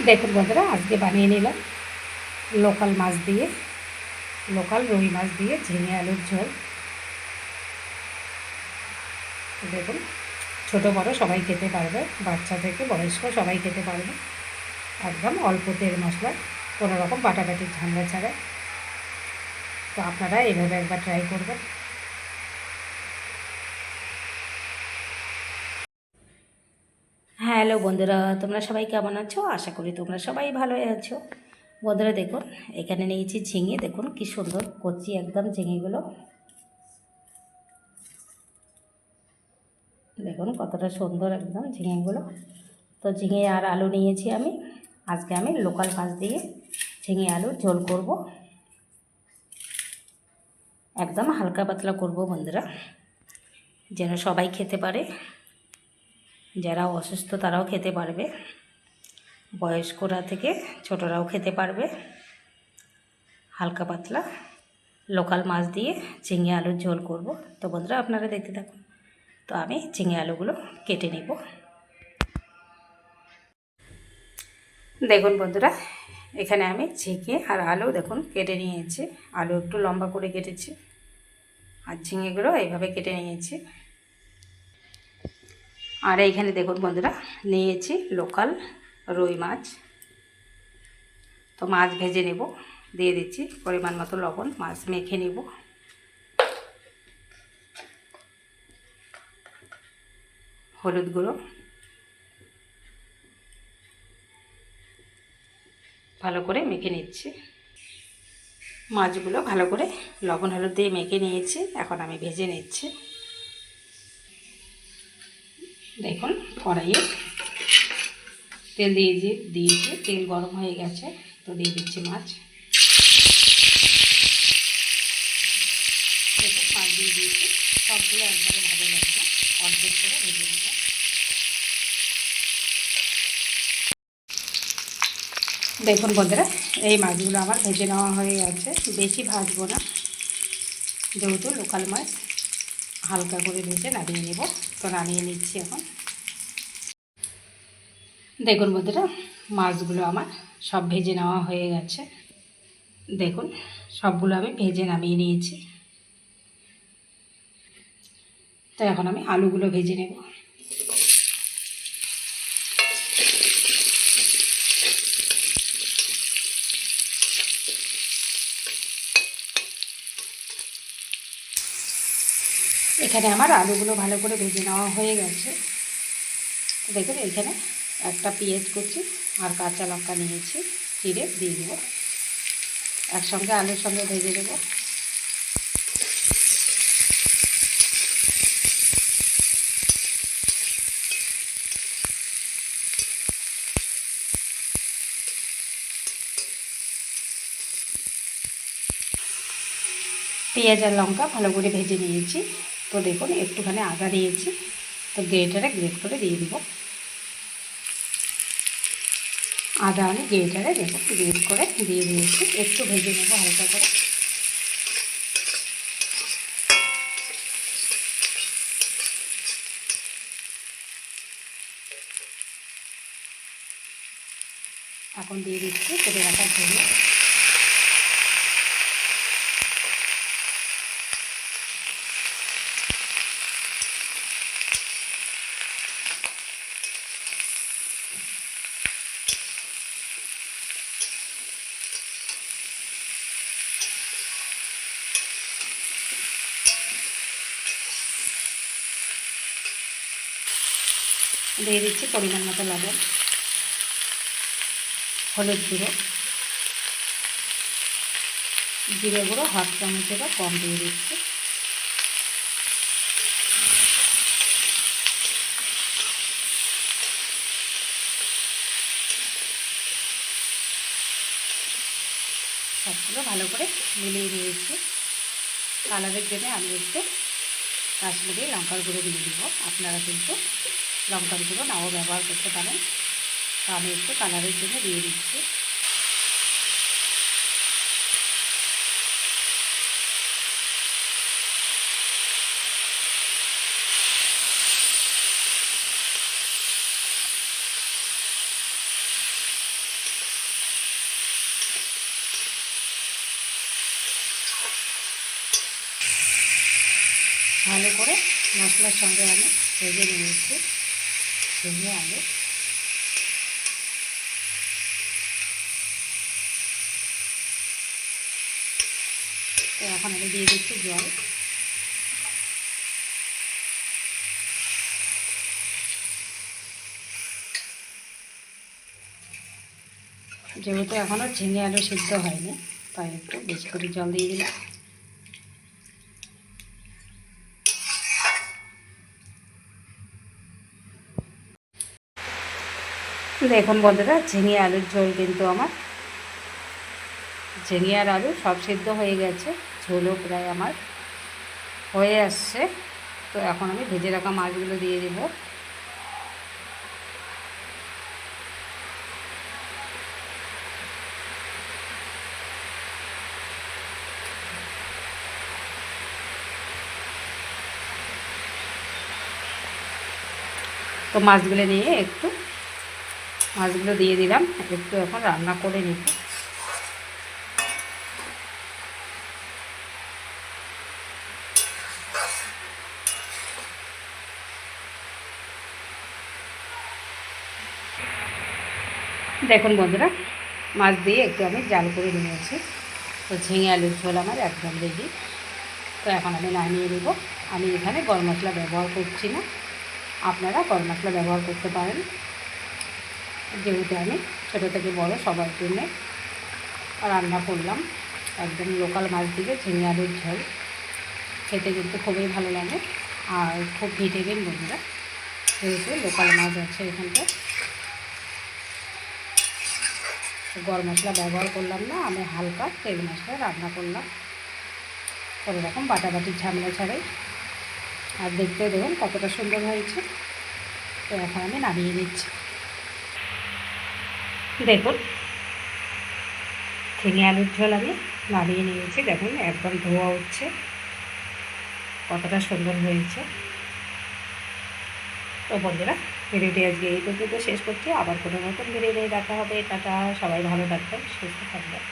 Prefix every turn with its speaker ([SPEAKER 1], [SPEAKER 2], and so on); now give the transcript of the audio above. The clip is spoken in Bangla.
[SPEAKER 1] দেখুন বন্ধুরা, আজকে বানিয়ে নিলাম লোকাল মাছ দিয়ে, লোকাল রুই মাছ দিয়ে ঝিঙে আলুর ঝোল। দেখুন, ছোটো বড়ো সবাই খেতে পারবে, বাচ্চা থেকে বয়স্ক সবাই খেতে পারবে। একদম অল্প তেল মশলা, কোনো রকম বাটাবাটির ঝামেলা ছাড়া। তো আপনারা এইভাবে একবার ট্রাই করবেন। হ্যালো বন্ধুরা, তোমরা সবাই কেমন আছো? আশা করি তোমরা সবাই ভালোই আছো। বন্ধুরা দেখুন, এখানে নিয়েছি ঝিঙে। দেখুন কি সুন্দর কচি একদম ঝিঙেগুলো, দেখুন কতটা সুন্দর একদম ঝিঙেগুলো। তো ঝিঙে আর আলু নিয়েছি আমি। আজকে আমি লোকাল মাছ দিয়ে ঝিঙে আলুর ঝোল করব। একদম হালকা পাতলা করব বন্ধুরা, যেন সবাই খেতে পারে। যারা অসুস্থ তারাও খেতে পারবে, বয়স্করা থেকে ছোটরাও খেতে পারবে। হালকা পাতলা লোকাল মাছ দিয়ে ঝিঙে আলুর ঝোল করব। তো বন্ধুরা আপনারা দেখতে থাকুন। তো আমি ঝিঙে আলুগুলো কেটে নেব। দেখুন বন্ধুরা, এখানে আমি ঝিঙে আর আলু দেখুন কেটে নিয়েছি। আলু একটু লম্বা করে কেটেছি, আর ঝিঙেগুলো এইভাবে কেটে নিয়েছি। আর এইখানে দেখুন বন্ধুরা, নিয়েছি লোকাল রুই মাছ। তো মাছ ভেজে নেব, দিয়ে দিচ্ছি পরিমাণ মতো লবণ। মাছ মেখে নেব। হলুদ গুঁড়ো, ভালো করে মেখে নিচ্ছি। মাছগুলো ভালো করে লবণ হলুদ দিয়ে মেখে নিয়েছি। এখন আমি ভেজে নিচ্ছি। দেখুন কড়াইয়ে তেল দিয়েছি, তেল গরম হয়ে গেছে। তো দিয়ে দিচ্ছি মাছ। দেখুন মাছ দিয়ে দিয়েছি। সবগুলো একবারে ভালো লাগবে না, অর্ধেক করে ভেজে নেব। দেখুন বন্ধুরা, এই মাছগুলো আমার ভেজে নেওয়া হয়ে গেছে। বেশি ভাজবো না, যেহেতু লোকাল মাছ, হালকা করে ভেজে নামিয়ে নেব। তো নামিয়ে নিচ্ছি এখন। দেখুন বন্ধুরা, মাছগুলো আমার সব ভেজে নেওয়া হয়ে গেছে। দেখুন সবগুলো আমি ভেজে নামিয়ে নিয়েছি। তো এখন আমি আলুগুলো ভেজে নেব। এখানে আমার আলুগুলো ভালো করে ভেজে নেওয়া হয়ে গেছে। দেখুন এখানে একটা পেঁয়াজ কুচি আর কাঁচা লঙ্কা নিয়েছি, চিড়ে দিয়ে দেবো। একসঙ্গে আলুর সঙ্গে ভেজে দেবো। পেঁয়াজ আর লঙ্কা ভালো করে ভেজে নিয়েছি। তো দেখুন একটুখানি আদা দিয়েছি, তো গ্রেটারে গ্রেট করে দিয়ে দেবো। আদা আমি গ্রেটারে দেখুন গ্রেট করে দিয়ে দিয়েছি। একটু ভেজে নেবো হালকা করে। এখন দিয়ে দিচ্ছি কেটে রাখার জন্য। দিয়ে দিচ্ছি পরিমাণ মতো লবণ, হলুদ গুঁড়ো, জিরে গুঁড়ো হাফ চামচের কম দিয়ে দিচ্ছি। সবগুলো ভালো করে মিলিয়ে নিয়েছি। কালারের জন্য আমি একটু কাশ্মীরি লঙ্কার গুঁড়ো দিয়ে দিব। আপনারা কিন্তু লঙ্কার গুঁড়ো নাও ব্যবহার করতে পারেন। তো আমি একটু কালারের জন্য দিয়ে দিচ্ছি। করে মশলার সঙ্গে আমি ভেজে নিয়েছি ঝিঙে আলু। তো এখন আমি দিয়ে দিচ্ছি জল। যেহেতু এখনও ঝিঙে আলু সিদ্ধ হয়নি, তাই একটু বেশি করে জল দিয়ে দিলাম। দেখুন বন্ধুরা, ঝিঙে আলুর ঝোল কিন্তু আমার ঝিঙে আর আলু সব সিদ্ধ হয়ে গেছে, ঝোলও প্রায় আমার হয়ে আসছে। তো এখন আমি ভেজে রাখা মাছগুলো দিয়ে দেব। তো মাছগুলো দিয়ে দিলাম, একটু এখন রান্না করে নেব। দেখুন বন্ধুরা, মাছ দিয়ে একটু আমি জাল করে নিয়েছি। তো ঝিঙে আলুর ঝোল আমার একদম রেডি। তো এখন আমি নামিয়ে নেব। আমি এখানে গরম মশলা ব্যবহার করছি না, আপনারা গরম মশলা ব্যবহার করতে পারেন। যেহেতু আমি ছোটো থেকে বড় সবার জন্য রান্না করলাম, একদম লোকাল মাছ দিয়ে ঝিঙে আলুর ঝোল খেতে কিন্তু খুবই ভালো লাগে আর খুব ভিটামিন বন্ধুরা, যেহেতু লোকাল মাছ আছে এখানটা। গরম মশলা ব্যবহার করলাম না, আমি হালকা তেল মশলা রান্না করলাম, কোনো রকম বাটাবাটির ঝামেলা ছাড়াই। আর দেখতে দেখুন কতটা সুন্দর হয়েছে। তো এখন আমি নামিয়ে নিচ্ছি। দেখুন ঝিঙে আলুর ঝোল আমি নামিয়ে নিয়েছি। দেখুন একদম ধোয়া উঠছে, কতটা সুন্দর হয়েছে। তো বন্ধুরা, ভিডিওটি আজকে এই পর্যন্ত শেষ করছি। আবার কোনো নতুন ভিডিও নিয়ে দেখা হবে। টাটা, সবাই ভালো থাকবেন, সুস্থ থাকবেন।